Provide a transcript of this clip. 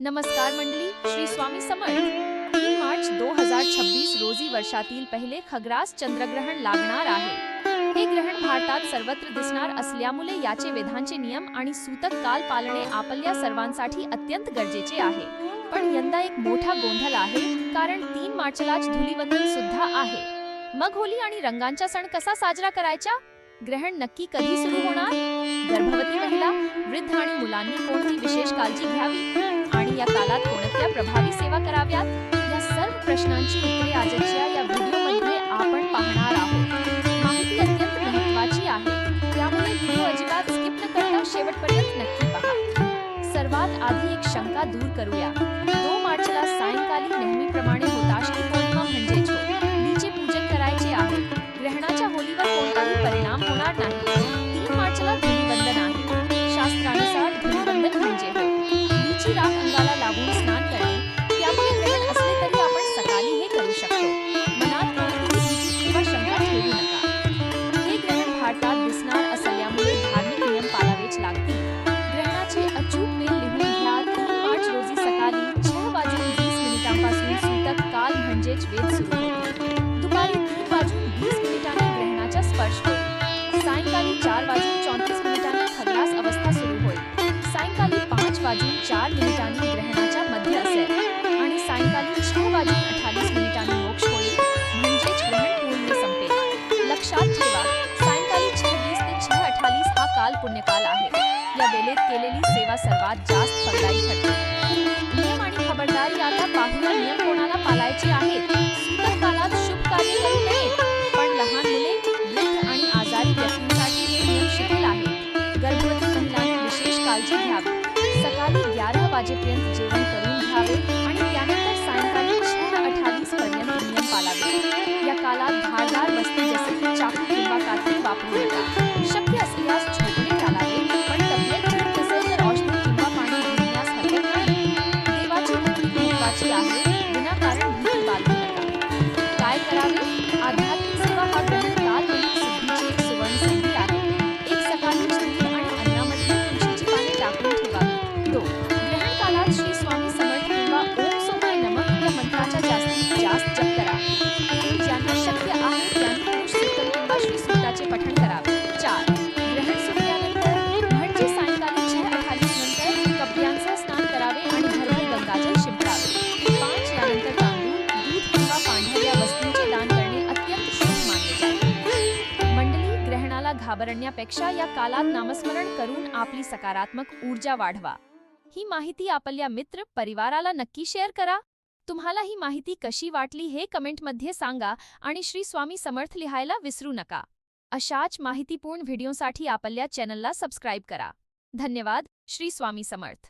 नमस्कार मंडळी, श्री स्वामी समर्थ। 3 मार्च 2026 रोजी वर्षातील पहिले खग्रास चंद्रग्रहण लागणार आहे। हे ग्रहण भारतात सर्वत्र दिसणार असल्यामुळे याचे वेदांचे नियम आणि सूतक काल पाळणे आपल्या सर्वांसाठी अत्यंत गरजेचे आहे। पण यंदा एक मोठा गोंधळ आहे, कारण 3 मार्चलाच धुलीवंदन सुद्धा आहे। मग होली आणि रंगांचा सण कसा साजरा करायचा? ग्रहण नक्की कधी सुरू होणार? गर्भवती महिला, वृद्ध आणि मुलांनी कोणती विशेष काळजी घ्यावी आणि या कालात कोणत्या प्रभावी सेवा कराव्यात? या सर्व प्रश्नांची उत्तरे आजच्या या व्हिडिओमध्ये आपण पाहणार आहोत। माहिती अत्यंत महत्त्वाची आहे, त्यामुळे व्हिडिओ अजिबात स्किप न करता शेवटपर्यंत नक्की पहा। सर्वात आधी एक शंका दूर करूया। 2 मार्चला सायंकाळी नेहमीप्रमाणे होताशनी पौर्णिमा म्हणजेच होळीचे पूजन करायचे आहे। ग्रहणाच्या होलीवर कोणताही परिणाम होणार नाही। 3 मार्चला धुलीवंदन आहे। शास्त्रानुसार धुलीवंदन म्हणजे होळीची राख अंगाला लावून स्नान करणे, त्यामुळे ग्रहण असले तरी आपण सकाळी हे करू शकतो। मनात कोणतीही भीती किंवा शंका ठेवू नका। हे ग्रहण भारतात दिसणार असल्यामुळे धार्मिक नियम पाळावेच लागतील। ग्रहणाची अचूक वेळ लिहून घ्या। 3 मार्च रोजी सकाळी 6:20 सूतक काल म्हणजेच वेद सुरू होतील। दुपारी 3:20 ग्रहणाचा स्पर्श होईल। सायंकाळी 4:34 खग्रास अवस्था सुरू होईल। सायंकाळी 5:04 ग्रहणाच्या मध्ये असेल आणि सायंकाळी 6:28 मोक्ष होईल, म्हणजेच ग्रहण पूर्ण संपेल। लक्षात ठेवा, सायंकाळी 6:20 ते 6:28 हा काल पुण्यकाल आहे। या वेळेत केलेली सेवा सर्वात जास्त फलदायी ठरते। नियम आणि खबरदारी आता पाहूया। नियम कोणाला पाळायचे आहेत? सूतक कालात शुभ कार्य करू नयेत, पण लहान मुले, वृद्ध आणि आजारी व्यक्तींसाठी हे नियम शिथिल आहेत। गर्भवती महिलांनी विशेष काळजी घ्यावी। सकाळी 11 वाजेपर्यंत जेवण करून घ्यावे आणि त्यानंतर सायंकाळी 6:28 पर्यंत नियम पाळावे। या कालात धारदार वस्तू जसे की चाकू किंवा कात्री वापरू नका। शक्य असल्यास झोपणे टाळावे, पण तब्येत ठीक नसेल तर औषध किंवा पाणी घेण्यास हरकत नाही। देवाची भक्ती महत्त्वाची आहे, विनाकारण भीती बाळगू नका। काय करावे? आध्यात्मिक सेवा हा ग्रहण काल म्हणून सिद्धीची एक सुवर्ण संधी आहे। एक सकाळी दूध आणि अन्नामध्ये तुळशीची पाने टाकून ठेवावी। 2. ग्रहण कालात श्री स्वामी समर्थ किंवा ओम सोमाय नमः या मंत्राचा जास्तीत जास्त जप करा। 3. ज्यांना शक्य आहे त्यांनी पुरुष सूक्तम किंवा श्री सूक्ताचे पठण करावे। 4. ग्रहण सुटल्यानंतर म्हणजे सायंकाळी 6:28 नंतर कपड्यांसह स्नान करावे आणि भरभर गंगाजल शिंपडावे। 5. यानंतर तांदूळ, दूध किंवा पांढऱ्या वस्तूंचे दान करणे अत्यंत शुभ मानले जाते। मंडळी, ग्रहणाला घाबरण्यापेक्षा या कालात नामस्मरण करून आपली सकारात्मक ऊर्जा वाढवा। ही माहिती आपल्या मित्र परिवाराला नक्की शेअर करा। तुम्हाला ही माहिती कशी वाटली हे कमेंटमध्ये सांगा आणि श्री स्वामी समर्थ लिहायला विसरू नका। अशाच माहितीपूर्ण व्हिडिओसाठी आपल्या चॅनलला सबस्क्राईब करा। धन्यवाद। श्री स्वामी समर्थ।